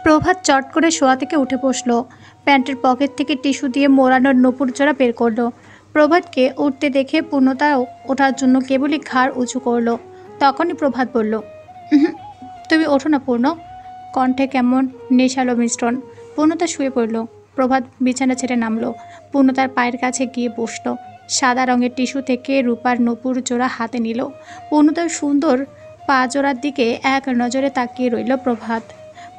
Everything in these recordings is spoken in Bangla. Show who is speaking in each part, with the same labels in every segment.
Speaker 1: প্রভাত চট করে শোয়া থেকে উঠে বসলো। প্যান্টের পকেট থেকে টিস্যু দিয়ে মোড়ানোর নূপুর জোড়া বের করলো। প্রভাতকে উঠতে দেখে পূর্ণতাও ওঠার জন্য কেবলই ঘাড় উঁচু করলো। তখনই প্রভাত বলল, "উহুম, তুমি ওঠো না পূর্ণ।" কণ্ঠে কেমন নেশালো মিশ্রণ। পূর্ণতা শুয়ে পড়ল। প্রভাত বিছানা ছেড়ে নামলো। পূর্ণতার পায়ের কাছে গিয়ে বসলো। সাদা রঙের টিস্যু থেকে রূপার নূপুর জোড়া হাতে নিল। পূর্ণতার সুন্দর পা জোড়ার দিকে এক নজরে তাকিয়ে রইল প্রভাত।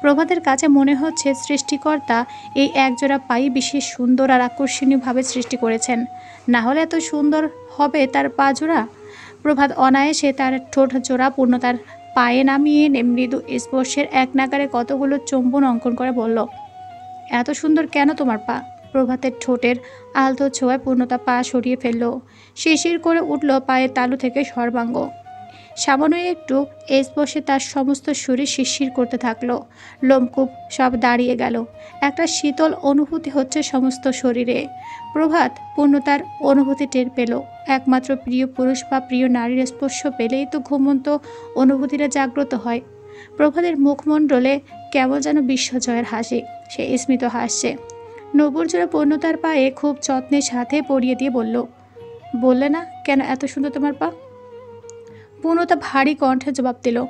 Speaker 1: প্রভাতের কাছে মনে হচ্ছে সৃষ্টিকর্তা এই একজোড়া পাই বিশেষ সুন্দর আর আকর্ষণীয়ভাবে সৃষ্টি করেছেন, না হলে এত সুন্দর হবে তার পা জোড়া। প্রভাত অনায়াসে তার ঠোঁট জোড়া পূর্ণতার পায়ে নামিয়ে এনে মৃদু স্পর্শের এক নাগারে কতগুলো চুম্বন অঙ্কন করে বলল, "এত সুন্দর কেন তোমার পা?" প্রভাতের ঠোঁটের আলতো ছোঁয়ায় পূর্ণতা পা সরিয়ে ফেলল। শিরশির করে উঠল পায়ের তালু থেকে সর্বাঙ্গ। সামান্য একটু স্পর্শে তার সমস্ত শরীর শিরশির করতে থাকলো। লোমকূপ সব দাঁড়িয়ে গেল। একটা শীতল অনুভূতি হচ্ছে সমস্ত শরীরে। প্রভাত পূর্ণতার অনুভূতি টের পেল। একমাত্র প্রিয় পুরুষ বা প্রিয় নারীর স্পর্শ পেলেই তো ঘুমন্ত অনুভূতিটা জাগ্রত হয়। প্রভাতের মুখমণ্ডলে কেমন যেন বিশ্বজয়ের হাসি। সে স্মিত হাসছে। নূপুর জোড়া পূর্ণতার পায়ে খুব যত্নের সাথে পরিয়ে দিয়ে বলল, "বললে না কেন এত সুন্দর তোমার পা?" পূর্ণতা ভারী কণ্ঠে জবাব দিল,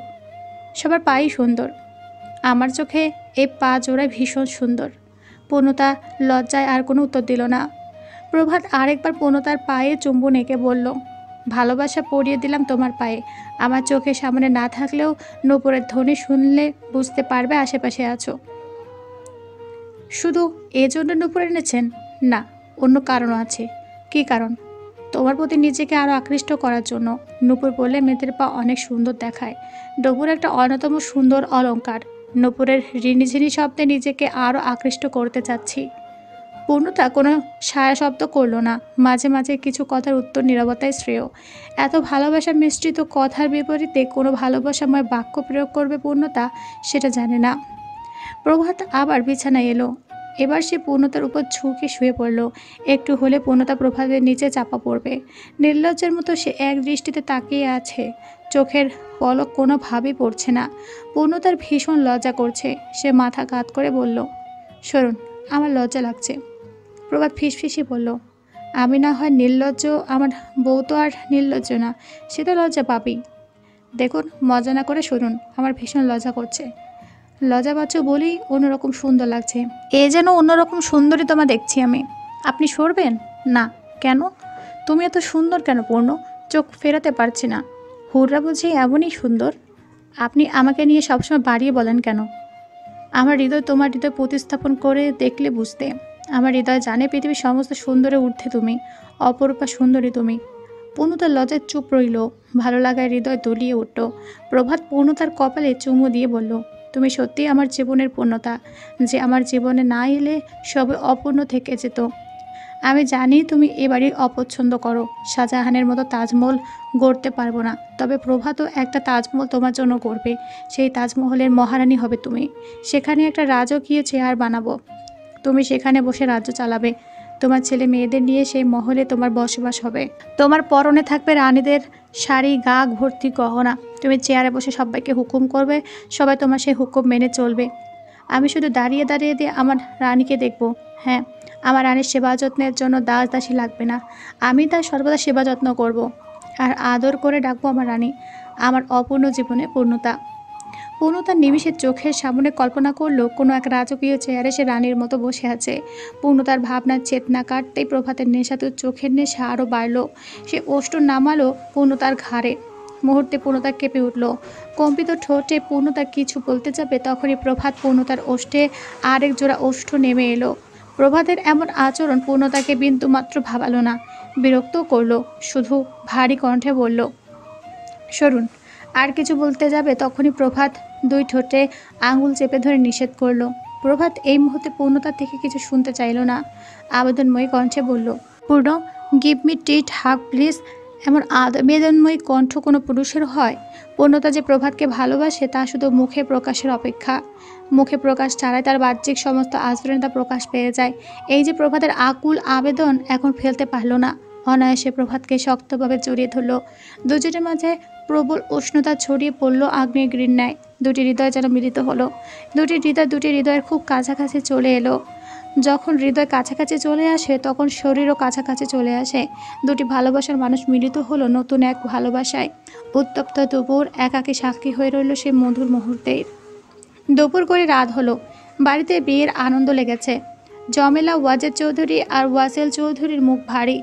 Speaker 1: "সবার পাই সুন্দর। আমার চোখে এই পা জোড়ায় ভীষণ সুন্দর।" পূর্ণতা লজ্জায় আর কোনো উত্তর দিল না। প্রভাত আরেকবার পূর্ণতার পায়ে চুম্বন এঁকে বলল, "ভালোবাসা পরিয়ে দিলাম তোমার পায়ে। আমার চোখের সামনে না থাকলেও নূপুরের ধ্বনি শুনলে বুঝতে পারবে আশেপাশে আছো।" শুধু এজন্য নূপুর এনেছেন? না, অন্য কারণও আছে। কী কারণ? তোমার প্রতি নিজেকে আরও আকৃষ্ট করার জন্য। নূপুর বললে মেয়েদের পা অনেক সুন্দর দেখায়। নূপুর একটা অন্যতম সুন্দর অলংকার। নূপুরের রিনিঝিনি শব্দে নিজেকে আরও আকৃষ্ট করতে চাচ্ছি। পূর্ণতা কোনো সায়া শব্দ করল না। মাঝে মাঝে কিছু কথার উত্তর নীরবতায় শ্রেয়। এত ভালোবাসা মিশ্রিত কথার বিপরীতে কোনো ভালোবাসাময় বাক্য প্রয়োগ করবে পূর্ণতা, সেটা জানে না। প্রভাত আবার বিছানায় এলো। এবার সে পূর্ণতার উপর ঝুঁকে শুয়ে পড়ল। একটু হলে পূর্ণতা প্রভাতের নিচে চাপা পড়বে। নির্লজ্জের মতো সে এক দৃষ্টিতে তাকিয়ে আছে। চোখের পলক কোনোভাবেই পড়ছে না। পূর্ণতার ভীষণ লজ্জা করছে। সে মাথা কাত করে বলল, "সরুন, আমার লজ্জা লাগছে।" প্রভাত ফিসফিসিয়ে বলল, "আমি না হয় নির্লজ্জ, আমার বউ তো আর নির্লজ্জ না, সে তো লজ্জা পাবেই। দেখুন, মজা না করে সরুন, আমার ভীষণ লজ্জা করছে। লজ্জা পাচ্ছ বলেই অন্যরকম সুন্দর লাগছে। এ যেন অন্যরকম সুন্দরী তোমা দেখছি আমি। আপনি সরবেন না কেন? তুমি এত সুন্দর কেন পূর্ণ? চোখ ফেরাতে পারছি না। হুররা বুঝি এমনই সুন্দর? আপনি আমাকে নিয়ে সবসময় বাড়িয়ে বলেন কেন? আমার হৃদয় তোমার হৃদয় প্রতিস্থাপন করে দেখলে বুঝতে। আমার হৃদয় জানে পৃথিবীর সমস্ত সুন্দরে ঊর্ধ্বে তুমি, অপরূপা সুন্দরী তুমি।" পূর্ণতার লজ্জায় চুপ রইল। ভালো লাগায় হৃদয় দলিয়ে উঠল। প্রভাত পূর্ণতার কপালে চুমু দিয়ে বলল, "তুমি সত্যিই আমার জীবনের পূর্ণতা, যে আমার জীবনে না এলে সবে অপূর্ণ থেকে যেত। আমি জানি তুমি এ বাড়ির অপছন্দ করো। শাহজাহানের মতো তাজমহল গড়তে পারবো না, তবে প্রভাতও একটা তাজমহল তোমার জন্য গড়বে। সেই তাজমহলের মহারানী হবে তুমি। সেখানে একটা রাজকীয় চেয়ার বানাবো। তুমি সেখানে বসে রাজ্য চালাবে। তোমার ছেলে মেয়েদের নিয়ে সেই মহলে তোমার বসবাস হবে। তোমার পরনে থাকবে রানীদের শাড়ি, গা ভর্তি গহনা। তুমি চেয়ারে বসে সবাইকে হুকুম করবে, সবাই তোমার সেই হুকুম মেনে চলবে। আমি শুধু দাঁড়িয়ে দাঁড়িয়ে দিয়ে আমার রানীকে দেখব। হ্যাঁ, আমার রানীর সেবা যত্নের জন্য দাস দাসী লাগবে না। আমি তার সর্বদা সেবা যত্ন করব, আর আদর করে ডাকবো আমার রানী, আমার অপূর্ণ জীবনে পূর্ণতা।" পূর্ণতার নিমিষের চোখের সামনে কল্পনা করলো কোনো এক রাজকীয় চেয়ারে সে রানীর মতো বসে আছে। পূর্ণতার ভাবনার চেতনা কাটতেই প্রভাতের নেশাতুর চোখের নেশা আরও বাড়ল। সে ওষ্ঠ নামালো পূর্ণতার ঘাড়ে। মুহূর্তে পূর্ণতা কেঁপে উঠল। কম্পিত ঠোঁটে পূর্ণতা কিছু বলতে যাবে, তখনই প্রভাত পূর্ণতার ওষ্ঠে আরেক জোড়া ওষ্ঠ নেমে এলো। প্রভাতের এমন আচরণ পূর্ণতাকে বিন্দুমাত্র ভাবালো না, বিরক্তও করলো। শুধু ভারী কণ্ঠে বলল, "সরুন।" আর কিছু বলতে যাবে, তখনই প্রভাত দুই ঠোঁটে আঙুল চেপে ধরে নিষেধ করলো। প্রভাত এই মুহূর্তে পূর্ণতার থেকে কিছু শুনতে চাইল না। আবেদনময়ী কণ্ঠে বলল, "Purna, give me tight hug please." এমন আবেদনময়ী কণ্ঠ কোনো পুরুষের হয়? পূর্ণতা যে প্রভাতকে ভালোবাসে তা শুধু মুখে প্রকাশের অপেক্ষা। মুখে প্রকাশ ছাড়াই তার বাহ্যিক সমস্ত আচরণে তা প্রকাশ পেয়ে যায়। এই যে প্রভাতের আকুল আবেদন এখন ফেলতে পারল না। অনায়াসে প্রভাতকে শক্তভাবে জড়িয়ে ধরল। দুজনের মাঝে প্রবল উষ্ণতা ছড়িয়ে পড়ল আগ্নেয়গিরির ন্যায়। দুটি হৃদয় যেন মিলিত হলো। দুটি হৃদয়ের খুব কাছাকাছি চলে এলো। যখন হৃদয় কাছাকাছি চলে আসে তখন শরীরও কাছাকাছি চলে আসে। দুটি ভালোবাসার মানুষ মিলিত হলো নতুন এক ভালোবাসায়। উত্তপ্ত দুপুর একাকী সাক্ষী হয়ে রইল সেই মধুর মুহূর্তের। দুপুর করে রাত হলো। বাড়িতে বিয়ের আনন্দ লেগেছে। জমেলা ওয়াজেদ চৌধুরী আর ওয়াসেল চৌধুরীর মুখ ভারী।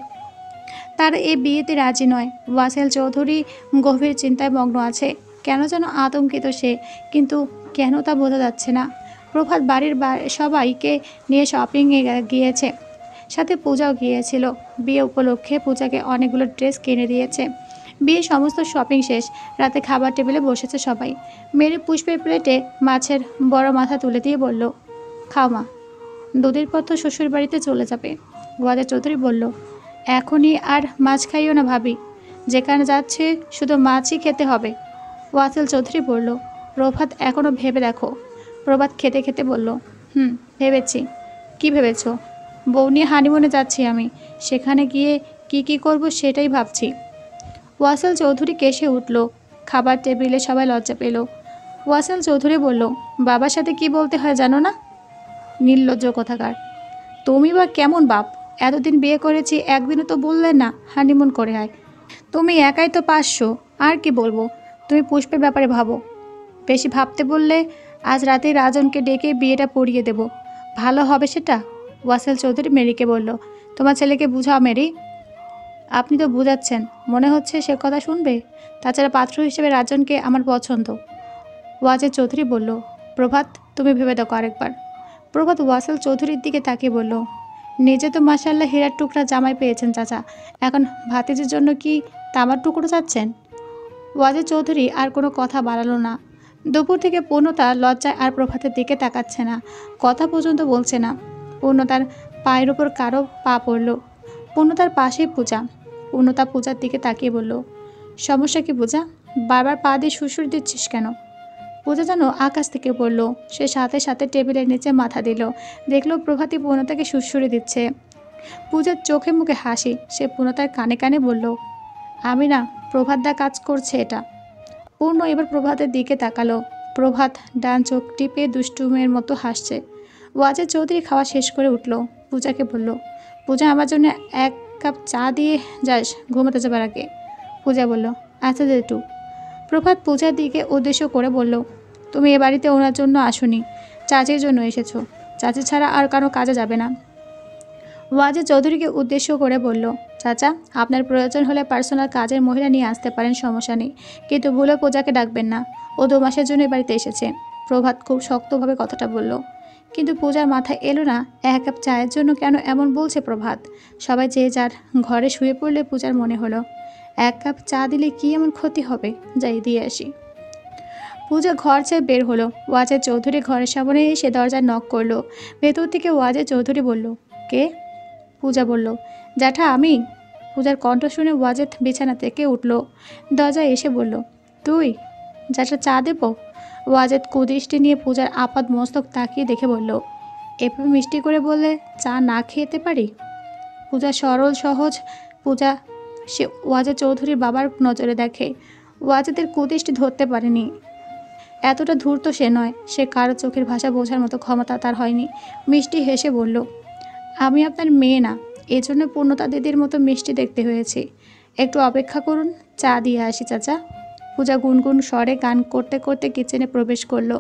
Speaker 1: তারা এই বিয়েতে রাজি নয়। ওয়াসেল চৌধুরী গভীর চিন্তায় মগ্ন আছে। কেন যেন আতঙ্কিত সে, কিন্তু কেন তা বোঝা যাচ্ছে না। প্রভাত বাড়ির সবাইকে নিয়ে শপিংয়ে গিয়েছে, সাথে পূজাও গিয়েছিল। বিয়ে উপলক্ষে পূজাকে অনেকগুলো ড্রেস কিনে দিয়েছে। বিয়ে সমস্ত শপিং শেষ। রাতে খাবার টেবিলে বসেছে সবাই। মেরি পুষ্পের প্লেটে মাছের বড় মাথা তুলে দিয়ে বলল, খাও মা, দুদিন পর তো শ্বশুর বাড়িতে চলে যাবে। ওয়াজেদ চৌধুরী বলল, এখনই আর মাছ খাইও না ভাবি, যেখানে যাচ্ছে শুধু মাছই খেতে হবে। ওয়াসেল চৌধুরী বলল, প্রভাত এখনও ভেবে দেখো। প্রভাত খেতে খেতে বলল, ভেবেছি। কি ভেবেছ? বউ নিয়ে হানিমুনে যাচ্ছি আমি, সেখানে গিয়ে কি করব সেটাই ভাবছি। ওয়াসেল চৌধুরী কেসে উঠল। খাবার টেবিলে সবাই লজ্জা পেল। ওয়াসেল চৌধুরী বলল, বাবার সাথে কি বলতে হয় জানো না? নির্লজ্জ কোথাকার। তুমি বা কেমন বাপ? এতদিন বিয়ে করেছি, একদিনও তো বললে না হানিমুন করে আয়। তুমি একাই তো 500, আর কি বলবো? তুমি পুষ্পের ব্যাপারে ভাবো। বেশি ভাবতে বললে আজ রাতেই রাজনকে ডেকে বিয়েটা পড়িয়ে দেব। ভালো হবে সেটা? ওয়াসেল চৌধুরী মেরিকে বলল, তোমার ছেলেকে বুঝাও মেরি। আপনি তো বুঝাচ্ছেন, মনে হচ্ছে সে কথা শুনবে। তাছাড়া পাত্র হিসেবে রাজনকে আমার পছন্দ। ওয়াজেদ চৌধুরী বলল, প্রভাত তুমি ভেবে দেখো আরেকবার। প্রভাত ওয়াসেল চৌধুরীর দিকে তাকিয়ে বলল, নিজে তো মাশাআল্লাহ হীরার টুকরা জামাই পেয়েছেন চাচা, এখন ভাতিজির জন্য কি তামার টুকরো চাচ্ছেন? ওয়াজেদ চৌধুরী আর কোনো কথা বাড়ালো না। দুপুর থেকে পূর্ণতা লজ্জায় আর প্রভাতের দিকে তাকাচ্ছে না, কথা পর্যন্ত বলছে না। পূর্ণতার পায়ের ওপর কারো পা পড়ল। পূর্ণতার পাশেই পূজা। পূর্ণতা পূজার দিকে তাকিয়ে বলল, সমস্যা কি পূজা? বারবার পা দিয়ে সুরসুর দিচ্ছিস কেন? পূজা যেন আকাশ থেকে পড়ল। সে সাথে সাথে টেবিলের নিচে মাথা দিল। দেখল প্রভাতী পূর্ণতাকে সুরসুরি দিচ্ছে। পূজার চোখে মুখে হাসি। সে পূর্ণতার কানে কানে বলল, আমি না, প্রভাতদা কাজ করছে এটা। পূর্ণ এবার প্রভাতের দিকে তাকালো। প্রভাত ডান চোখ টিপে দুষ্টুমের মতো হাসছে। ওয়াজেদ চৌধুরী খাওয়া শেষ করে উঠল। পূজাকে বলল, পূজা আমার জন্য 1 কাপ চা দিয়ে যাস ঘুমাতে যাবার আগে। পূজা বলল, আচ্ছা জেঠু। প্রভাত পূজার দিকে উদ্দেশ্য করে বলল, তুমি এ বাড়িতে ওনার জন্য আসোনি, চাচির জন্য এসেছো। চাচি ছাড়া আর কারো কাজে যাবে না। ওয়াজেদ চৌধুরীকে উদ্দেশ্য করে বলল, চাচা, আপনার প্রয়োজন হলে পার্সোনাল কাজের মহিলা নিয়ে আসতে পারেন, সমস্যা নেই, কিন্তু ভুলে পূজাকে ডাকবেন না। ও 2 মাসের জন্য এ বাড়িতে এসেছে। প্রভাত খুব শক্তভাবে কথাটা বলল। কিন্তু পূজার মাথায় এলো না 1 কাপ চায়ের জন্য কেন এমন বলছে প্রভাত। সবাই যে যার ঘরে শুয়ে পড়লে পূজার মনে হলো, 1 কাপ চা দিলে কি এমন ক্ষতি হবে, যাই দিয়ে আসি। পূজা ঘর ছেড়ে বের হলো। ওয়াজেদ চৌধুরী ঘরের সামনে এসে দরজা নক করলো। ভেতর থেকে ওয়াজেদ চৌধুরী বলল, কে? পূজা বলল, জ্যাঠা আমি। পূজার কণ্ঠ শুনে ওয়াজেদ বিছানা থেকে উঠল। দরজায় এসে বলল, তুই? জ্যাঠা চা দেব? ওয়াজেদ কুদৃষ্টি নিয়ে পূজার আপাদ মস্তক তাকিয়ে দেখে বলল, এভাবে মিষ্টি করে বললে চা না খেতে পারি? পূজা সরল সহজ। পূজা সে ওয়াজেদ চৌধুরীর বাবার নজরে দেখে। ওয়াজেদের কুদৃষ্টি ধরতে পারেনি। এতটা ধূর্ত সে নয়। সে কারো চোখের ভাষা বোঝার মতো ক্ষমতা তার হয়নি। মিষ্টি হেসে বলল, আমি আপনার মেয়ে না, এজন্য পূর্ণতা দিদির মতো মিষ্টি দেখতে হয়েছে। একটু অপেক্ষা করুন, চা দিয়ে আসি চাচা। পূজা গুনগুন স্বরে গান করতে করতে কিচেনে প্রবেশ করলো।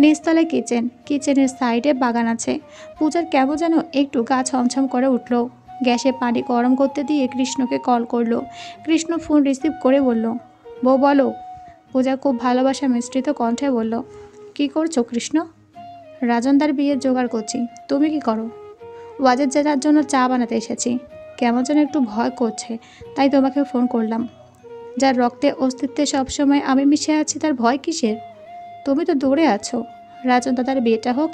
Speaker 1: নিচতলায় কিচেন। কিচেনের সাইডে বাগান আছে। পূজার কেমন যেন একটু গা ছমছম করে উঠল। গ্যাসে পানি গরম করতে দিয়ে কৃষ্ণকে কল করলো। কৃষ্ণ ফোন রিসিভ করে বলল, বউ বলো। পূজা খুব ভালোবাসা মিশ্রিত কণ্ঠে বলল, কি করছো কৃষ্ণ? রাজনদার বিয়ের জোগাড় করছি। তুমি কি করো? ওয়াজেদ জেঠার জন্য চা বানাতে এসেছি। কেমন যেন একটু ভয় করছে, তাই তোমাকে ফোন করলাম। যার রক্তে অস্তিত্বে সবসময় আমি মিশে আছি, তার ভয় কিসের? তুমি তো দৌড়ে আছো। রাজন দাদার বিয়েটা হোক,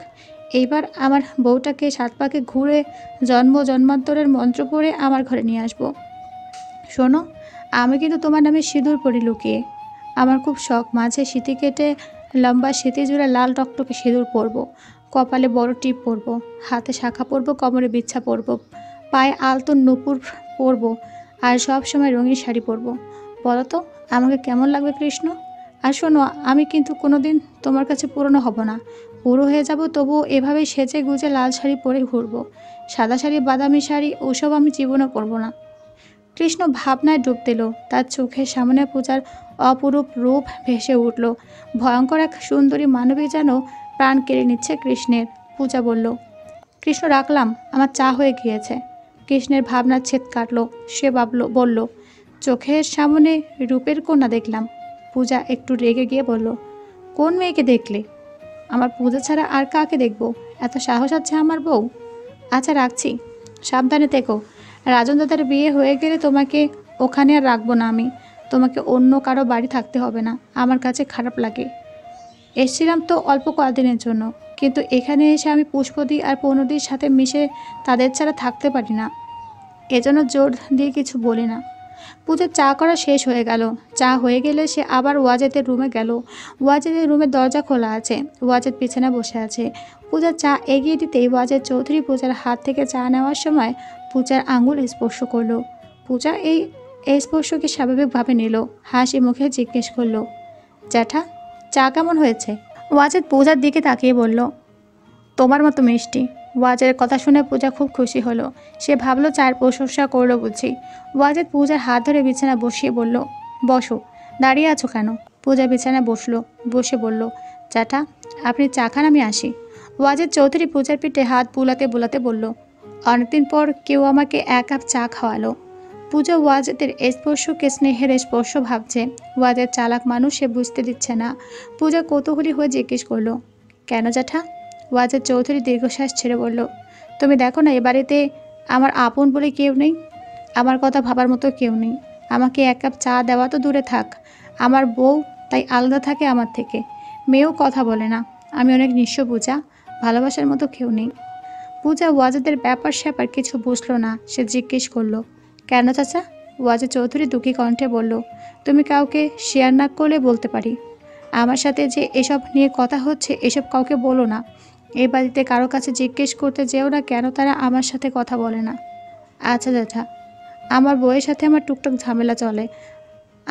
Speaker 1: এইবার আমার বউটাকে 7 পাকে ঘুরে জন্মান্তরের মন্ত্র পড়ে আমার ঘরে নিয়ে আসবো। শোনো, আমি কিন্তু তোমার নামে সিঁদুর পরি লুকিয়ে। আমার খুব শখ, মাঝে সিঁথি কেটে লম্বা সিঁথি জুড়ে লাল টকটকে সিঁদুর পরবো, কপালে বড় টিপ পরবো, হাতে শাখা পরবো, কোমরে বিচ্ছা পরবো, পায়ে আলতো নূপুর পরবো, আর সব সময় রঙিন শাড়ি পরবো। বলো তো আমাকে কেমন লাগবে কৃষ্ণ? আর শোনো, আমি কিন্তু কোনোদিন তোমার কাছে পুরনো হব না। বুড়ো হয়ে যাব, তবুও এভাবেই সেজে গুজে লাল শাড়ি পরে ঘুরবো। সাদা শাড়ি, বাদামি শাড়ি ওসব আমি জীবনে পরবো না। কৃষ্ণ ভাবনায় ডুব দিল। তার চোখের সামনে পূজার অপরূপ রূপ ভেসে উঠল। ভয়ঙ্কর এক সুন্দরী মানবী যেন প্রাণ কেড়ে নিচ্ছে কৃষ্ণের। পূজা বলল, কৃষ্ণ রাখলাম, আমার চা হয়ে গিয়েছে। কৃষ্ণের ভাবনার ছেদ কাটল। সে বলল, চোখের সামনে রূপের কন্যা দেখলাম। পূজা একটু রেগে গিয়ে বলল, কোন মেয়েকে দেখলে? আমার পূজা ছাড়া আর কাকে দেখব? এত সাহস আছে আমার বউ? আচ্ছা রাখছি, সাবধানে থেকো। রাজন দাদার বিয়ে হয়ে গেলে তোমাকে ওখানে আর রাখবো না আমি। তোমাকে অন্য কারো বাড়ি থাকতে হবে না, আমার কাছে খারাপ লাগে। এসছিলাম তো অল্প কয়েকদিনের জন্য, কিন্তু এখানে এসে আমি পুষ্পদি আর পৌনদির সাথে মিশে তাদের ছাড়া থাকতে পারি না। এজন্য জোর দিয়ে কিছু বলি না। পূজার চা করা শেষ হয়ে গেল। চা হয়ে গেলে সে আবার ওয়াজেদের রুমে গেল। ওয়াজেদের রুমের দরজা খোলা আছে। ওয়াজেদ বিছানায় বসে আছে। পূজার চা এগিয়ে দিতেই ওয়াজেদ চৌধুরী পূজার হাত থেকে চা নেওয়ার সময় পূজার আঙুল স্পর্শ করলো। পূজা এই স্পর্শকে স্বাভাবিকভাবে নিল। হাসি মুখে জিজ্ঞেস করলো, জ্যাঠা, চা কেমন হয়েছে? ওয়াজেদ পূজার দিকে তাকিয়ে বলল, তোমার মতো মিষ্টি। ওয়াজের কথা শুনে পূজা খুব খুশি হলো। সে ভাবলো চায়ের প্রশংসা করলো বুঝি। ওয়াজেদ পূজার হাত ধরে বিছানা বসিয়ে বলল, বসো। দাঁড়িয়ে আছো কেন? পূজা বিছানায় বসলো। বসে বলল, চাটা, আপনি চা খান, আমি আসি। ওয়াজেদ চৌধুরী পূজার পিঠে হাত বুলাতে বুলাতে বলল, অনেকদিন পর কেউ আমাকে এক কাপ চা খাওয়ালো। পূজা ওয়াজেদের স্পর্শকে স্নেহের স্পর্শ ভাবছে। ওয়াজেদ চালাক মানুষ, সে বুঝতে দিচ্ছে না। পূজা কৌতূহলী হয়ে জিজ্ঞেস করলো, কেন জ্যাঠা? ওয়াজেদ চৌধুরী দীর্ঘশ্বাস ছেড়ে বলল, তুমি দেখো না, এ বাড়িতে আমার আপন বলে কেউ নেই। আমার কথা ভাবার মতো কেউ নেই। আমাকে এক কাপ চা দেওয়া তো দূরে থাক, আমার বউ তাই আলাদা থাকে আমার থেকে। মেয়েও কথা বলে না। আমি অনেক নিঃস্ব পূজা, ভালোবাসার মতো কেউ নেই। পূজা ওয়াজেদের ব্যাপার স্যাপার কিছু বুঝলো না। সে জিজ্ঞেস করলো, কেন চাচা? ওয়াজেদ চৌধুরী দুঃখী কণ্ঠে বলল, তুমি কাউকে শেয়ার না করলে বলতে পারি। আমার সাথে যে এসব নিয়ে কথা হচ্ছে, এসব কাউকে বলো না। এই বাড়িতে কারো কাছে জিজ্ঞেস করতে যেও না কেন তারা আমার সাথে কথা বলে না। আচ্ছা জ্যাঠা। আমার বউয়ের সাথে আমার টুকটাক ঝামেলা চলে,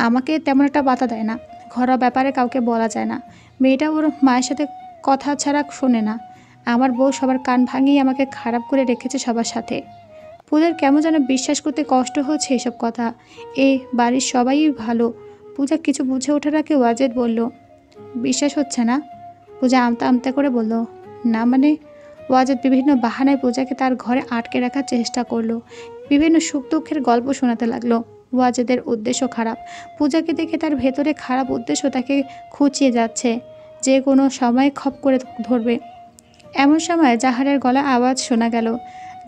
Speaker 1: আমাকে তেমন একটা বাধা দেয় না। ঘরোয়া ব্যাপারে কাউকে বলা যায় না। মেয়েটা ওর মায়ের সাথে কথা ছাড়া শোনে না। আমার বউ সবার কান ভাঙিয়ে আমাকে খারাপ করে রেখেছে সবার সাথে। পূজার কেমন যেন বিশ্বাস করতে কষ্ট হচ্ছে এসব কথা। এই বাড়ির সবাই ভালো। পূজা কিছু বুঝে ওঠার আগে ওয়াজেদ বলল, বিশ্বাস হচ্ছে না? পূজা আমতা আমতা করে বলল, না মানে। ওয়াজেদ বিভিন্ন বাহানায় পূজাকে তার ঘরে আটকে রাখার চেষ্টা করলো। বিভিন্ন সুখ দুঃখের গল্প শোনাতে লাগলো। ওয়াজেদের উদ্দেশ্য খারাপ। পূজাকে দেখে তার ভেতরে খারাপ উদ্দেশ্য তাকে খুঁচিয়ে যাচ্ছে, যে কোনো সময় খপ করে ধরবে। এমন সময় জাহানের গলা আওয়াজ শোনা গেল।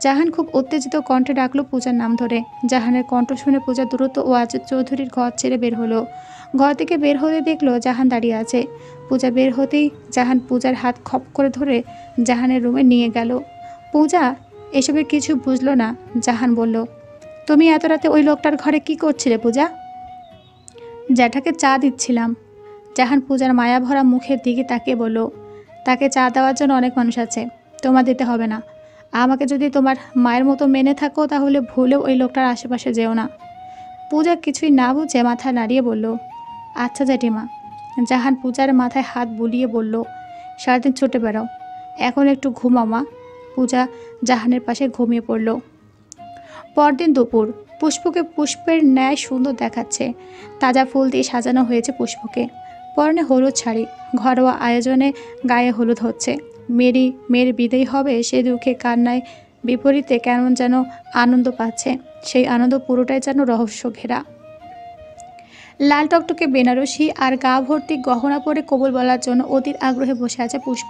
Speaker 1: জাহান খুব উত্তেজিত কণ্ঠে ডাকলো পূজার নাম ধরে। জাহানের কণ্ঠ শুনে পূজা দ্রুত ওয়াজেদ চৌধুরীর ঘর ছেড়ে বের হলো। ঘর থেকে বের হতে দেখলো জাহান দাঁড়িয়ে আছে। পূজা বের হতেই জাহান পূজার হাত খপ করে ধরে জাহানের রুমে নিয়ে গেল। পূজা এসবের কিছু বুঝলো না। জাহান বলল, তুমি এত রাতে ওই লোকটার ঘরে কি করছিলে পূজা? জ্যাঠাকে চা দিচ্ছিলাম। জাহান পূজার মায়া ভরা মুখের দিকে তাকিয়ে বলল, তাকে চা দেওয়ার জন্য অনেক মানুষ আছে, তোমার দিতে হবে না। আমাকে যদি তোমার মায়ের মতো মেনে থাকো তাহলে ভুলেও ওই লোকটার আশেপাশে যেও না। পূজা কিছুই না বুঝে মাথা নাড়িয়ে বলল, আচ্ছা জেঠিমা। জাহান পূজার মাথায় হাত বুলিয়ে বলল, সারাদিন ছুটে বেড়াও, এখন একটু ঘুমাও মা। পূজা জাহানের পাশে ঘুমিয়ে পড়ল। পরদিন দুপুর। পুষ্পকে পুষ্পের ন্যায় সুন্দর দেখাচ্ছে। তাজা ফুল দিয়ে সাজানো হয়েছে পুষ্পকে। পরনে হলুদ শাড়ি। ঘরোয়া আয়োজনে গায়ে হলুদ হচ্ছে। মেয়ের বিদায় হবে সে দুঃখে কান্নায় বিপরীতে কেমন যেন আনন্দ পাচ্ছে। সেই আনন্দ পুরোটাই যেন রহস্য ঘেরা। লাল টকটকে বেনারসি আর গা ভর্তি গহনা পরে কবুল বলার জন্য অতীত আগ্রহে বসে আছে পুষ্প।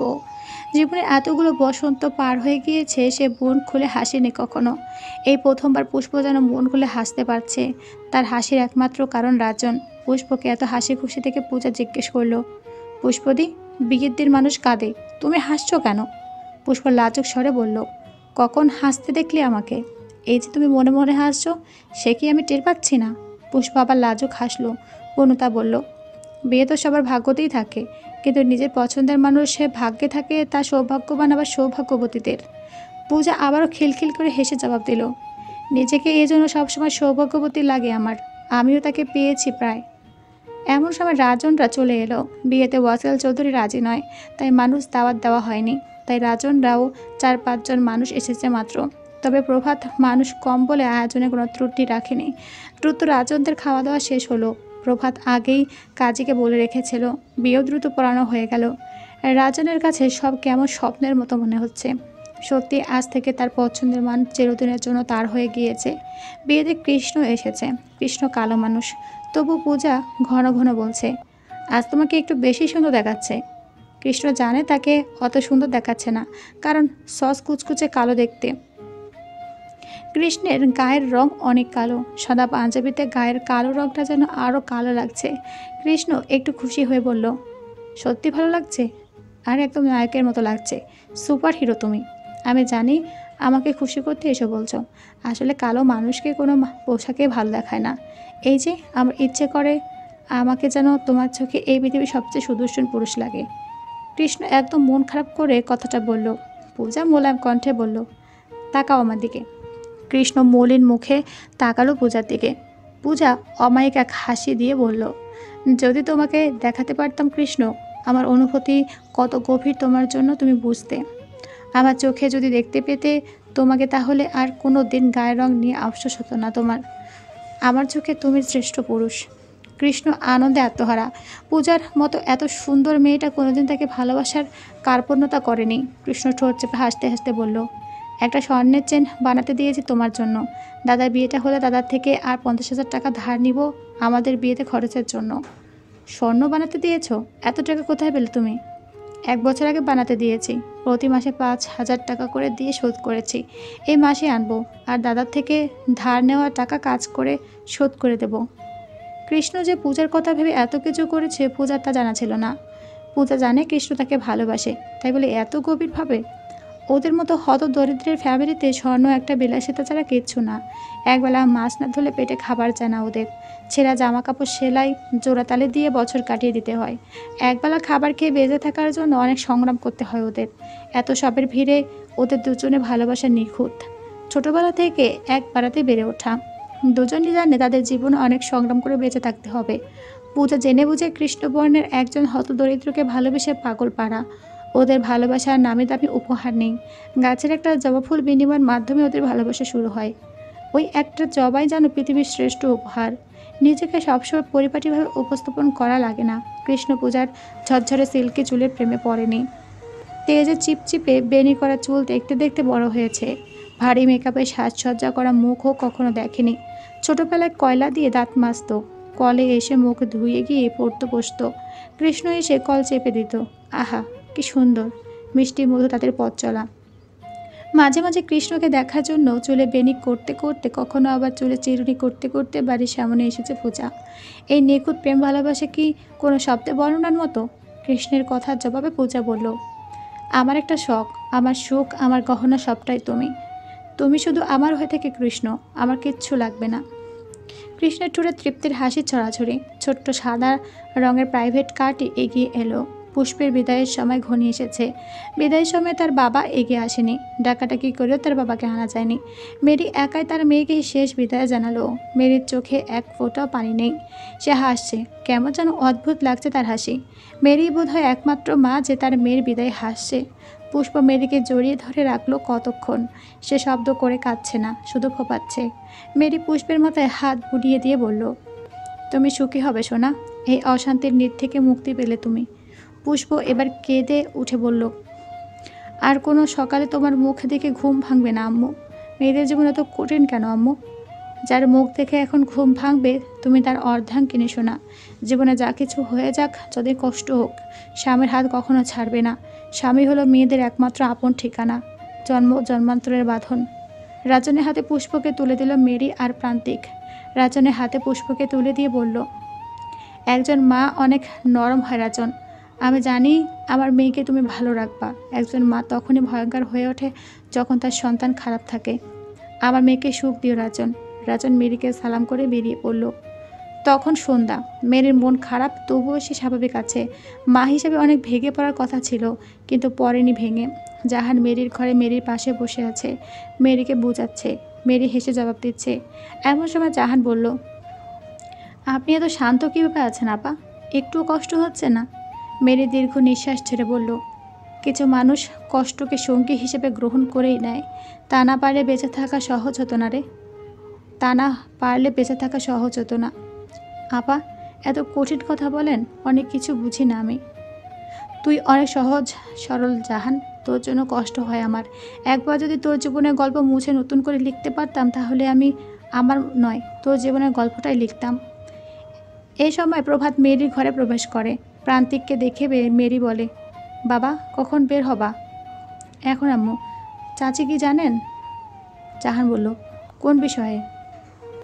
Speaker 1: জীবনে এতগুলো বসন্ত পার হয়ে গিয়েছে, সে মন খুলে হাসেনি কখনো। এই প্রথমবার পুষ্প যেন মন খুলে হাসতে পারছে। তার হাসির একমাত্র কারণ রাজন। পুষ্পকে এত হাসি খুশি থেকে পূজা জিজ্ঞেস করলো, পুষ্পদি, বিয়ের দিন মানুষ কাঁদে, তুমি হাসছো কেন? পুষ্প লাজুক স্বরে বলল, কখন হাসতে দেখলি আমাকে? এই যে তুমি মনে মনে হাসছো, সে কি আমি টের পাচ্ছি না? পুষ্প আবার লাজুক হাসলো। বনুতা বলল, বিয়ে তো সবার ভাগ্যতেই থাকে, কিন্তু নিজের পছন্দের মানুষ সে ভাগ্যে থাকে তা সৌভাগ্যবান আবার সৌভাগ্যবতীদের। পূজা আবারও খিলখিল করে হেসে জবাব দিল, নিজেকে এই জন্য সবসময় সৌভাগ্যবতী লাগে আমার। আমিও তাকে পেয়েছি প্রায়। এমন সময় রাজনরা চলে এলো। বিয়েতে ওয়াসিল চৌধুরী রাজি নয়, তাই মানুষ দাওয়াত দেওয়া হয়নি। তাই রাজনরাও 4-5 জন মানুষ এসেছে মাত্র। তবে প্রভাত মানুষ কম বলে আয়োজনে কোনো ত্রুটি রাখেনি। দ্রুত রাজনদের খাওয়া দাওয়া শেষ হলো। প্রভাত আগেই কাজীকে বলে রেখেছিল। বিয়েও দ্রুত পড়ানো হয়ে গেল। রাজনের কাছে সব কেমন স্বপ্নের মতো মনে হচ্ছে। সত্যি আজ থেকে তার পছন্দের মানুষ চিরদিনের জন্য তার হয়ে গিয়েছে। বিয়েতে কৃষ্ণ এসেছে। কৃষ্ণ কালো মানুষ, তবু পূজা ঘন ঘন বলছে, আজ তোমাকে একটু বেশি সুন্দর দেখাচ্ছে। কৃষ্ণ জানে তাকে অত সুন্দর দেখাচ্ছে না, কারণ সস কুচকুচে কালো দেখতে। কৃষ্ণের গায়ের রং অনেক কালো। সাদা পাঞ্জাবিতে গায়ের কালো রংটা যেন আরও কালো লাগছে। কৃষ্ণ একটু খুশি হয়ে বলল, সত্যি ভালো লাগছে? আর একদম নায়কের মতো লাগছে। সুপার হিরো তুমি। আমি জানি আমাকে খুশি করতে এসে বলছো। আসলে কালো মানুষকে কোনো পোশাকে ভালো দেখায় না। এই যে আমার ইচ্ছে করে আমাকে যেন তোমার চোখে এই পৃথিবীর সবচেয়ে সুদর্শন পুরুষ লাগে। কৃষ্ণ একদম মন খারাপ করে কথাটা বলল। পূজা মোলায়েম কণ্ঠে বলল, তাকাও আমার দিকে। কৃষ্ণ মলিন মুখে তাকালো পূজার দিকে। পূজা অমায়িক এক হাসি দিয়ে বলল, যদি তোমাকে দেখাতে পারতাম কৃষ্ণ, আমার অনুভূতি কত গভীর তোমার জন্য তুমি বুঝতে। আমার চোখে যদি দেখতে পেতে তোমাকে, তাহলে আর কোনো দিন গায়ের রং নিয়ে আফসোস হতো না তোমার। আমার চোখে তুমি শ্রেষ্ঠ পুরুষ। কৃষ্ণ আনন্দে আত্মহারা। পূজার মতো এত সুন্দর মেয়েটা কোনোদিন তাকে ভালোবাসার কার্পণ্যতা করেনি। কৃষ্ণ ঠোঁট চেপে হাসতে হাসতে বলল, একটা স্বর্ণের চেন বানাতে দিয়েছি তোমার জন্য। দাদার বিয়েটা হলে দাদার থেকে আর 50,000 টাকা ধার নিব আমাদের বিয়েতে খরচের জন্য। স্বর্ণ বানাতে দিয়েছো? এত টাকা কোথায় পেলে তুমি? 1 বছর আগে বানাতে দিয়েছি। প্রতি মাসে 5,000 টাকা করে দিয়ে শোধ করেছি। এই মাসে আনবো, আর দাদার থেকে ধার নেওয়া টাকা কাজ করে শোধ করে দেব। কৃষ্ণ যে পূজার কথা ভেবে এত কিছু করেছে পূজার তা জানা ছিল না। পূজা জানে কৃষ্ণ তাকে ভালোবাসে, তাই বলে এত গভীরভাবে? ওদের মতো হত দরিদ্রের ফ্যামিলিতে স্বর্ণ একটা বিলাসিতা ছাড়া কিচ্ছু না। একবেলা মাছ না ধরলে পেটে খাবার যায় না ওদের। ছেঁড়া জামা কাপড় সেলাই জোড়াতালি দিয়ে বছর কাটিয়ে দিতে হয়। একবেলা খাবার খেয়ে বেঁচে থাকার জন্য অনেক সংগ্রাম করতে হয় ওদের। এত সবের ভিড়ে ওদের দুজনে ভালোবাসা নিখুঁত। ছোটবেলা থেকে এক পাড়াতে বেড়ে ওঠা। দুজনই জানে তাদের জীবনে অনেক সংগ্রাম করে বেঁচে থাকতে হবে। পূজা জেনে বুঝে কৃষ্ণবর্ণের একজন হতদরিদ্রকে ভালোবেসে পাগল পাড়া। ওদের ভালোবাসার নামি দামি উপহার নেই। গাছের একটা জবা ফুল বিনিময়ের মাধ্যমে ওদের ভালোবাসা শুরু হয়। ওই একটা জবাই যেন পৃথিবীর শ্রেষ্ঠ উপহার। নিজেকে সবসময় পরিপাটিভাবে উপস্থাপন করা লাগে না। কৃষ্ণ পূজার ঝরঝরে সিল্কি চুলের প্রেমে পড়েনি। তেজে চিপচিপে বেনি করা চুল দেখতে দেখতে বড় হয়েছে। ভারী মেকআপে সাজসজ্জা করা মুখও কখনো দেখেনি। ছোটবেলায় কয়লা দিয়ে দাঁত মাজত। কলে এসে মুখ ধুয়ে গিয়ে পড়তে বসত। কৃষ্ণ এসে কল চেপে দিত। আহা, কি সুন্দর মিষ্টি মধু তাদের পথ চলা। মাঝে মাঝে কৃষ্ণকে দেখার জন্য চুলে বেনি করতে করতে, কখনো আবার চুলে চিরুনি করতে করতে বাড়ির সামনে এসেছে পূজা। এই নিখুঁত প্রেম ভালোবাসা কি কোনো শব্দে বর্ণনার মতো? কৃষ্ণের কথার জবাবে পূজা বলল, আমার একটা শখ, আমার সুখ, আমার গহনা সবটাই তুমি। তুমি শুধু আমার হয়ে থেকে কৃষ্ণ, আমার কিচ্ছু লাগবে না। কৃষ্ণের ঠোঁটে তৃপ্তির হাসি ছড়াছড়ি। ছোট্ট সাদা রঙের প্রাইভেট কারটি এগিয়ে এলো। পুষ্পের বিদায়ের সময় ঘনিয়ে এসেছে। বিদায়ের সময় তার বাবা এগিয়ে আসেনি। ডাকাডাকি করেও তার বাবাকে আনা যায়নি। মেরি একাই তার মেয়েকে শেষ বিদায় জানালো। মেরির চোখে এক ফোঁটাও পানি নেই। সে হাসছে, কেমন যেন অদ্ভুত লাগছে তার হাসি। মেরি বোধহয় একমাত্র মা যে তার মেয়ের বিদায় হাসছে। পুষ্প মেরিকে জড়িয়ে ধরে রাখলো কতক্ষণ। সে শব্দ করে কাঁদছে না, শুধু ফোপাচ্ছে। মেরি পুষ্পের মাথায় হাত বুলিয়ে দিয়ে বলল, তুমি সুখী হবে সোনা। এই অশান্তির নির থেকে মুক্তি পেলে তুমি। পুষ্প এবার কেঁদে উঠে বলল, আর কোনো সকালে তোমার মুখ দেখে ঘুম ভাঙবে না আম্মু। মেয়েদের জীবন এত কঠিন কেন আম্মু? যার মুখ দেখে এখন ঘুম ভাঙবে তুমি তার অর্ধাঙ্গিনী শোনা। জীবনে যা কিছু হয়ে যাক, যতই কষ্ট হোক, স্বামীর হাত কখনো ছাড়বে না। স্বামী হলো মেয়েদের একমাত্র আপন ঠিকানা, জন্ম জন্মান্তরের বাঁধন। রাজনের হাতে পুষ্পকে তুলে দিল মেরি আর প্রান্তিক। রাজনের হাতে পুষ্পকে তুলে দিয়ে বলল, একজন মা অনেক নরম হয় রাজন। আমি জানি আমার মেয়েকে তুমি ভালো রাখবা। একজন মা তখনই ভয়ঙ্কর হয়ে ওঠে যখন তার সন্তান খারাপ থাকে। আমার মেয়েকে সুখ দিও রাজন। রাজন মেরিকে সালাম করে বেরিয়ে পড়ল। তখন সন্ধ্যা। মেরির মন খারাপ, তবুও সে স্বাভাবিক আছে। মা হিসেবে অনেক ভেঙে পড়ার কথা ছিল, কিন্তু পড়েনি ভেঙে। জাহান মেরির ঘরে মেরির পাশে বসে আছে, মেরিকে বোঝাচ্ছে। মেরি হেসে জবাব দিচ্ছে। এমন সময় জাহান বলল, আপনি এত শান্ত কীভাবে আছেন আপা? একটুও কষ্ট হচ্ছে না? মেরি দীর্ঘ নিঃশ্বাস ছেড়ে বলল, কিছু মানুষ কষ্টকে সঙ্গী হিসেবে গ্রহণ করেই নেয়। তা না পারলে বেঁচে থাকা সহজ হতো না রে। তা না পারলে বেঁচে থাকা সহজ হতো না। আপা, এত কঠিন কথা বলেন, অনেক কিছু বুঝি না আমি। তুই অনেক সহজ সরল জাহান, তোর জন্য কষ্ট হয় আমার। একবার যদি তোর জীবনের গল্প মুছে নতুন করে লিখতে পারতাম, তাহলে আমি আমার নয়, তোর জীবনের গল্পটাই লিখতাম। এই সময় প্রভাত মেরির ঘরে প্রবেশ করে। প্রান্তিককে দেখে মেরি বলে, বাবা, কখন বের হবা? এখন আম্মু। চাচি কি জানেন? জাহান বলল, কোন বিষয়ে?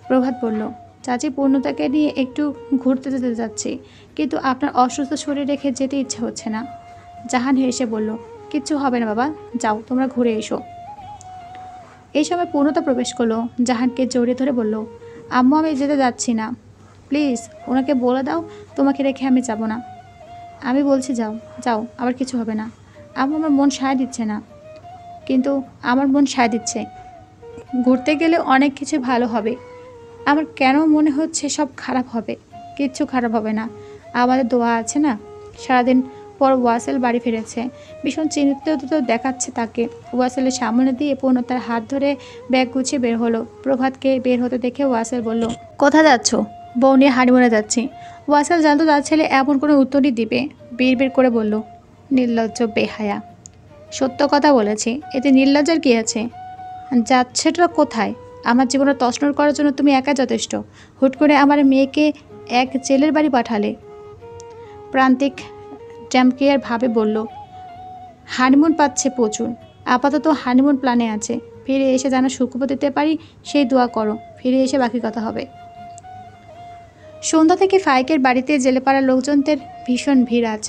Speaker 1: প্রভাত বলল, চাচি পূর্ণতাকে নিয়ে একটু ঘুরতে যেতে যাচ্ছি, কিন্তু আপনার অসুস্থ শরীর রেখে যেতে ইচ্ছে হচ্ছে না। জাহান হেসে বলল, কিচ্ছু হবে না বাবা, যাও তোমরা ঘুরে এসো। এই সময় পূর্ণতা প্রবেশ করলো। জাহানকে জড়িয়ে ধরে বলল, আম্মু, আমি যেতে যাচ্ছি না, প্লিজ ওনাকে বলে দাও তোমাকে রেখে আমি যাব না। আমি বলছি যাও, যাও, আবার কিছু হবে না। আম্মু, আমার মন সায় দিচ্ছে না। কিন্তু আমার মন সায় দিচ্ছে। ঘুরতে গেলে অনেক কিছু ভালো হবে। আমার কেন মনে হচ্ছে সব খারাপ হবে? কিচ্ছু খারাপ হবে না, আমাদের দোয়া আছে না। সারাদিন পর ওয়াসেল বাড়ি ফিরেছে। ভীষণ চিন্তিত দেখাচ্ছে তাকে। ওয়াসেলের সামনে দিয়ে পূর্ণতার হাত ধরে ব্যাগ গুছিয়ে বের হলো। প্রভাতকে বের হতে দেখে ওয়াসেল বলল, কোথায় যাচ্ছ? বউ নিয়ে হানিমুনে যাচ্ছি। ওয়াসেল জানতো তার ছেলে এমন কোনো উত্তরই দিবে। বিড় করে বলল, নির্লজ্জ বেহায়া। সত্য কথা বলেছি, এতে নির্লজ্জার কী আছে? যাচ্ছেটা কোথায়? আমার জীবনে তছনছ করার জন্য তুমি একা যথেষ্ট। হুট করে আমার মেয়েকে এক জেলের বাড়ি পাঠালে। প্রান্তিক ড্যামকেয়ার ভাবে বলল, হানিমুন পাচ্ছে প্রচুর। আপাতত হানিমুন প্ল্যানে আছে। ফিরে এসে যেন সুখবর দিতে পারি সেই দোয়া করো। ফিরে এসে বাকি কথা হবে। সন্ধ্যা থেকে ফাইকের বাড়িতে জেলেপাড়ার লোকজনদের ভীষণ ভিড় আজ।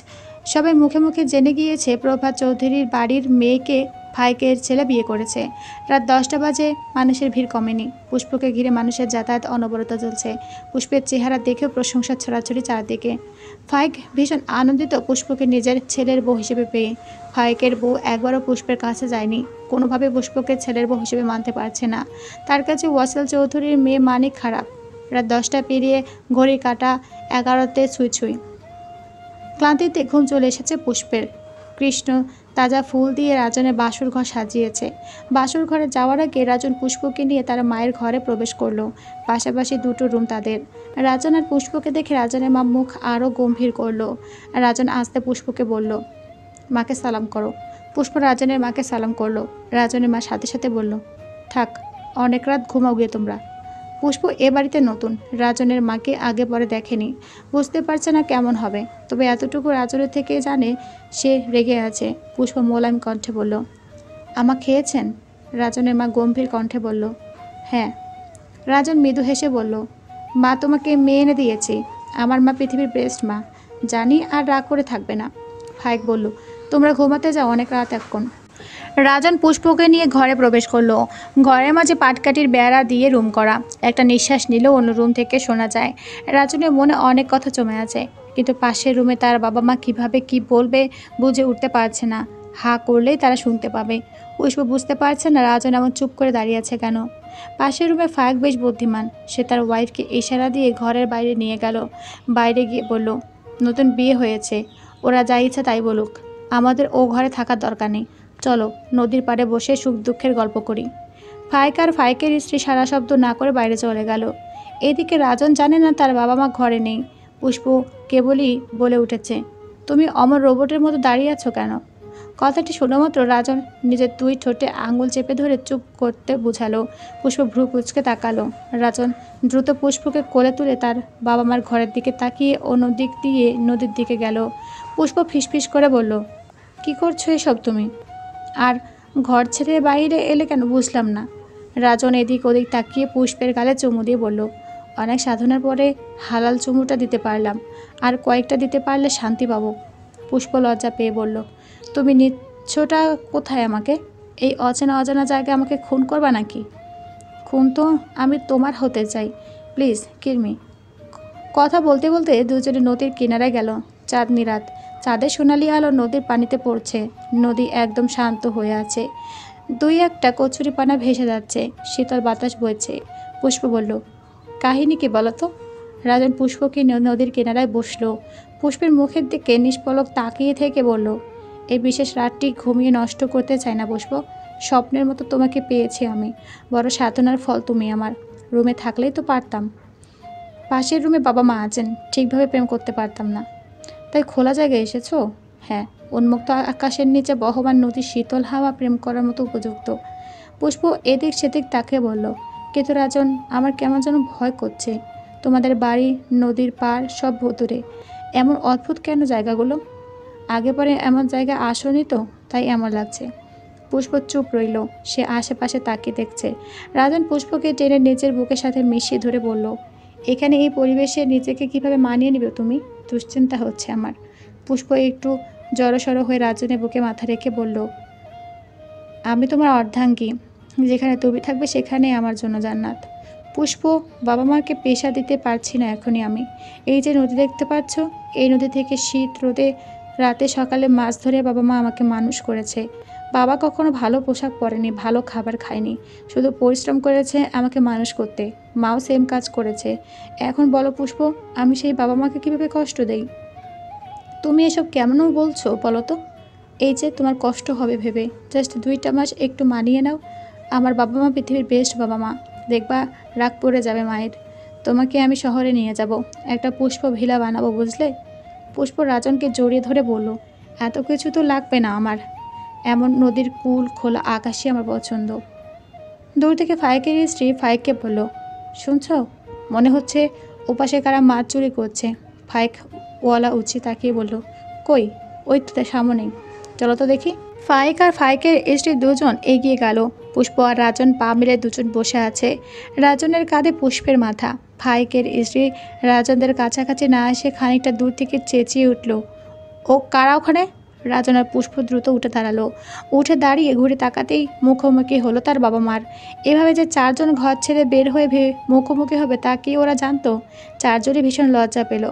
Speaker 1: সবাই মুখে মুখে জেনে গিয়েছে প্রভাত চৌধুরীর বাড়ির মেয়েকে ফাইকের ছেলে বিয়ে করেছে। রাত 10টা বাজে, মানুষের ভিড় কমেনি। পুষ্পকে ঘিরে মানুষের যাতায়াত অনবরত চলছে। পুষ্পের চেহারা দেখেও প্রশংসা ছড়াছড়ি চারদিকে। ফাইক ভীষণ আনন্দিত পুষ্পকে নিজের ছেলের বউ হিসেবে পেয়ে। ফাইকের বউ একবারও পুষ্পের কাছে যায়নি। কোনোভাবে পুষ্পকে ছেলের বউ হিসেবে মানতে পারছে না। তার কাছে ওয়াসেল চৌধুরীর মেয়ে মানিক খারাপ। রাত 10টা পেরিয়ে ঘড়ি কাটা 11তে ছুঁই। ক্লান্তিতে ঘুম চলে এসেছে পুষ্পের। কৃষ্ণ তাজা ফুল দিয়ে রাজনের বাসর ঘর সাজিয়েছে। বাসর ঘরে যাওয়ার আগে রাজন পুষ্পকে নিয়ে তার মায়ের ঘরে প্রবেশ করলো। পাশাপাশি দুটো রুম তাদের। রাজন আর পুষ্পকে দেখে রাজনের মা মুখ আরও গম্ভীর করলো। রাজন আস্তে পুষ্পকে বলল, মাকে সালাম করো। পুষ্প রাজনের মাকে সালাম করলো। রাজনের মা সাথে সাথে বলল, থাক, অনেক রাত ঘুমাও গিয়ে তোমরা। পুষ্প এ বাড়িতে নতুন, রাজনের মাকে আগে পরে দেখেনি, বুঝতে পারছে না কেমন হবে। তবে এতটুকু রাজনের থেকে জানে সে রেগে আছে। পুষ্প মোলায়েম কণ্ঠে বলল, আমা খেয়েছেন? রাজনের মা গম্ভীর কণ্ঠে বলল, হ্যাঁ। রাজন মৃদু হেসে বলল, মা তোমাকে মেয়ে এনে দিয়েছি। আমার মা পৃথিবীর বেস্ট মা, জানি, আর রাগ করে থাকবে না। ফাইক বলল, তোমরা ঘুমাতে যাও, অনেক রাত এখন। রাজন পুষ্পকে নিয়ে ঘরে প্রবেশ করলো। ঘরের মাঝে পাটকাঠির বেড়া দিয়ে রুম করা। একটা নিঃশ্বাস নিলেও অন্য রুম থেকে শোনা যায়। রাজনের মনে অনেক কথা জমে আছে, কিন্তু পাশের রুমে তার বাবা মা কিভাবে কি বলবে বুঝে উঠতে পারছে না। হা করলেই তারা শুনতে পাবে। পুষ্প বুঝতে পারছে না রাজন এমন চুপ করে দাঁড়িয়ে আছে কেন। পাশের রুমে ফায়াক বেশ বুদ্ধিমান। সে তার ওয়াইফকে ইশারা দিয়ে ঘরের বাইরে নিয়ে গেল। বাইরে গিয়ে বলল, নতুন বিয়ে হয়েছে, ওরা যা ইচ্ছা তাই বলুক, আমাদের ও ঘরে থাকার দরকার নেই। চলো নদীর পাড়ে বসে সুখ দুঃখের গল্প করি। ফাইক আর ফাইকের স্ত্রী সারা শব্দ না করে বাইরে চলে গেল। এদিকে রাজন জানে না তার বাবা মা ঘরে নেই। পুষ্প কেবলই বলে উঠেছে, তুমি অমর রোবটের মতো দাঁড়িয়ে আছো কেন? কথাটি শোনামাত্র রাজন নিজের দুই ঠোঁটে আঙুল চেপে ধরে চুপ করতে বুঝালো। পুষ্প ভ্রু কুঁচকে তাকালো। রাজন দ্রুত পুষ্পকে কোলে তুলে তার বাবা মার ঘরের দিকে তাকিয়ে অন্য দিক দিয়ে নদীর দিকে গেল। পুষ্প ফিসফিস করে বলল, কি করছো এসব তুমি? আর ঘর ছেড়ে বাইরে এলে কেন বুঝলাম না। রাজন এদিক ওদিক তাকিয়ে পুষ্পের গালে চুমু দিয়ে বলল, অনেক সাধনার পরে হালাল চুমুটা দিতে পারলাম, আর কয়েকটা দিতে পারলে শান্তি পাবো। পুষ্প লজ্জা পেয়ে বলল, তুমি নিচ্ছটা কোথায় আমাকে? এই অচেনা অজানা জায়গায় আমাকে খুন করবা নাকি? খুন তো আমি তোমার হতে চাই, প্লিজ কিরমি। কথা বলতে বলতে দুজনে নদীর কিনারায় গেল। চাঁদনি রাত, চাঁদের সোনালি আলো নদীর পানিতে পড়ছে। নদী একদম শান্ত হয়ে আছে। দুই একটা কচুরিপানা ভেসে যাচ্ছে, শীতল বাতাস বইছে। পুষ্প বলল, কাহিনী কি বলো তো? রাজন পুষ্পকে নদীর কিনারায় বসলো। পুষ্পের মুখের দিকে নিষ্পলক তাকিয়ে থেকে বলল, এই বিশেষ রাতটি ঘুমিয়ে নষ্ট করতে চাই না পুষ্প। স্বপ্নের মতো তোমাকে পেয়েছি আমি। বড় সাধনার ফল তুমি আমার। রুমে থাকলেই তো পারতাম। পাশের রুমে বাবা মা আছেন, ঠিকভাবে প্রেম করতে পারতাম না। তাই খোলা জায়গায় এসেছো? হ্যাঁ, উন্মুক্ত আকাশের নিচে বহমান নদীর শীতল হাওয়া প্রেম করার মতো উপযুক্ত। পুষ্প এদিক সেদিক তাকে বলল, কিন্তু রাজন, আমার কেমন যেন ভয় করছে। তোমাদের বাড়ি, নদীর পাড় সব ভুতুরে। এমন অদ্ভুত কেন জায়গাগুলো? আগে পরে এমন জায়গায় আসনি তো, তাই এমন লাগছে। পুষ্প চুপ রইল। সে আশেপাশে তাকিয়ে দেখছে। রাজন পুষ্পকে টেনে নিজের বুকের সাথে মিশিয়ে ধরে বলল, এখানে এই পরিবেশে নিজেকে কিভাবে মানিয়ে নেবে তুমি? দুশ্চিন্তা হচ্ছে আমার। পুষ্প একটু জড়সড় হয়ে রাজনের বুকে মাথা রেখে বলল, আমি তোমার অর্ধাঙ্গী। যেখানে তুমি থাকবে সেখানে আমার জন্য জান্নাত। পুষ্প, বাবা মাকে পেশা দিতে পারছি না এখনই আমি। এই যে নদী দেখতে পাচ্ছ, এই নদী থেকে শীত রোদে রাতে সকালে মাছ ধরে বাবা মা আমাকে মানুষ করেছে। বাবা কখনো ভালো পোশাক পরেনি, ভালো খাবার খায়নি, শুধু পরিশ্রম করেছে আমাকে মানুষ করতে। মাও সেম কাজ করেছে। এখন বলো পুষ্প, আমি সেই বাবা মাকে কীভাবে কষ্ট দেই? তুমি এসব কেমন বলছো বলো তো? এই যে তোমার কষ্ট হবে ভেবে, জাস্ট 2টা মাস একটু মানিয়ে নাও। আমার বাবা মা পৃথিবীর বেস্ট বাবা মা। দেখবা রাগ পড়ে যাবে মায়ের। তোমাকে আমি শহরে নিয়ে যাব, একটা পুষ্প ভিলা বানাবো, বুঝলে? পুষ্প রাজনকে জড়িয়ে ধরে বলল, এত কিছু তো লাগবে না আমার। এমন নদীর কুল খোলা আকাশই আমার পছন্দ। দূর থেকে ফাইকের স্ত্রী ফাইককে বলল, শুনছ? মনে হচ্ছে ওপাশে কারা মাছ চুরি করছে। ফাইক ওয়ালা উচি তাকিয়ে বলল, কই? ওই তো সামনেই, চলো তো দেখি। ফাইক আর ফাইকের স্ত্রী দুজন এগিয়ে গেল। পুষ্প আর রাজন পা মিলে দুজন বসে আছে। রাজনের কাঁধে পুষ্পের মাথা। ফাইকের স্ত্রী রাজনদের কাছাকাছি না এসে খানিকটা দূর থেকে চেঁচিয়ে উঠল, ও কারা ওখানে? রাজন আর পুষ্প দ্রুত উঠে দাঁড়ালো। উঠে দাঁড়িয়ে ঘুরে তাকাতেই মুখোমুখি হলো তার বাবা মার। এভাবে যে 4জন ঘর ছেড়ে বের হয়ে মুখোমুখি হবে তা কি ওরা জানতো? 4জনই ভীষণ লজ্জা পেল।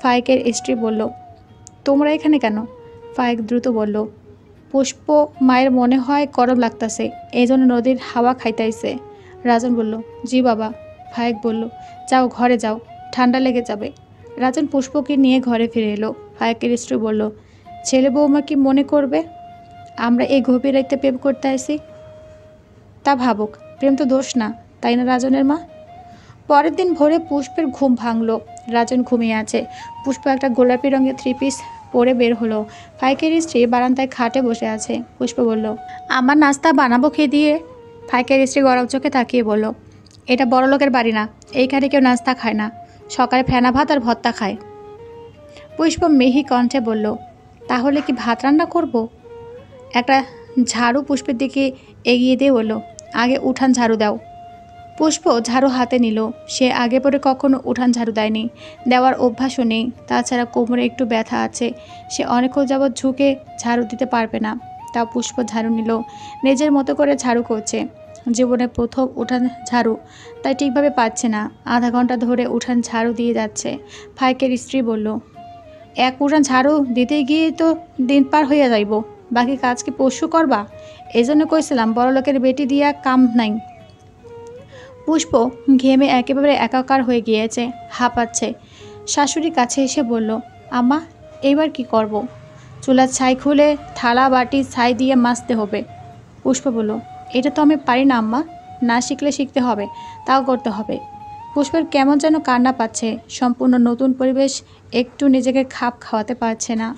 Speaker 1: ফাইকের স্ত্রী বলল, তোমরা এখানে কেন? ফাইক দ্রুত বলল, পুষ্প মায়ের মনে হয় গরম লাগতাছে, এই জন্য নদীর হাওয়া খাইতাইছে। রাজন বলল, জি বাবা। ফাইক বলল, যাও ঘরে যাও, ঠান্ডা লেগে যাবে। রাজন পুষ্পকে নিয়ে ঘরে ফিরে এলো। ফাইকের স্ত্রী বলল, ছেলে বৌমা কি মনে করবে আমরা এই গভীর রাইতে প্রেম করতে আসি? তা ভাবুক, প্রেম তো দোষ না, তাই না রাজনের মা? পরের দিন ভোরে পুষ্পের ঘুম ভাঙলো। রাজন ঘুমিয়ে আছে। পুষ্প একটা গোলাপি রঙের 3 পিস পরে বের হলো। ফাইকের স্ত্রী বারান্দায় খাটে বসে আছে। পুষ্প বলল, আমার নাস্তা বানাবো খেয়ে দিয়ে? ফাইকের স্ত্রী গরম চোখে তাকিয়ে বলল, এটা বড় লোকের বাড়ি না, এইখানে কেউ নাস্তা খায় না। সকালে ফেনা ভাত আর ভর্তা খায়। পুষ্প মেহি কণ্ঠে বলল, তাহলে কি ভাত রান্না করব? একটা ঝাড়ু পুষ্পের দিকে এগিয়ে দিয়ে বলল, আগে উঠান ঝাড়ু দাও। পুষ্প ঝাড়ু হাতে নিল। সে আগে পরে কখনো উঠান ঝাড়ু দেয়নি, দেওয়ার অভ্যাসও নেই। তাছাড়া কোমরে একটু ব্যথা আছে, সে অনেকক্ষণ যাবৎ ঝুঁকে ঝাড়ু দিতে পারবে না। তাও পুষ্প ঝাড়ু নিল, নিজের মতো করে ঝাড়ু করছে। জীবনে প্রথম উঠান ঝাড়ু, তাই ঠিকভাবে পাচ্ছে না। আধা ঘন্টা ধরে উঠান ঝাড়ু দিয়ে যাচ্ছে। ফাইকের স্ত্রী বলল, এক উঠান ঝাড়ু দিতে গিয়ে তো দিন পার হইয়া যাইব, বাকি কাজ কি পশু করবা? এই জন্য কইছিলাম বড় লোকের বেটি দিয়া কাম নাই। পুষ্প ঘেমে একেবারে একাকার হয়ে গিয়েছে, হাঁপাচ্ছে। শাশুড়ির কাছে এসে বলল, আম্মা এইবার কি করব? চুলার ছাই খুলে থালা বাটি ছাই দিয়ে মাজতে হবে। পুষ্প বলল, এটা তো আমি পারি না আম্মা, না শিখলে শিখতে হবে, তাও করতে হবে। পুষ্পের কেমন যেন কান্না পাচ্ছে। সম্পূর্ণ নতুন পরিবেশ, একটু নিজেকে খাপ খাওয়াতে পারছে না।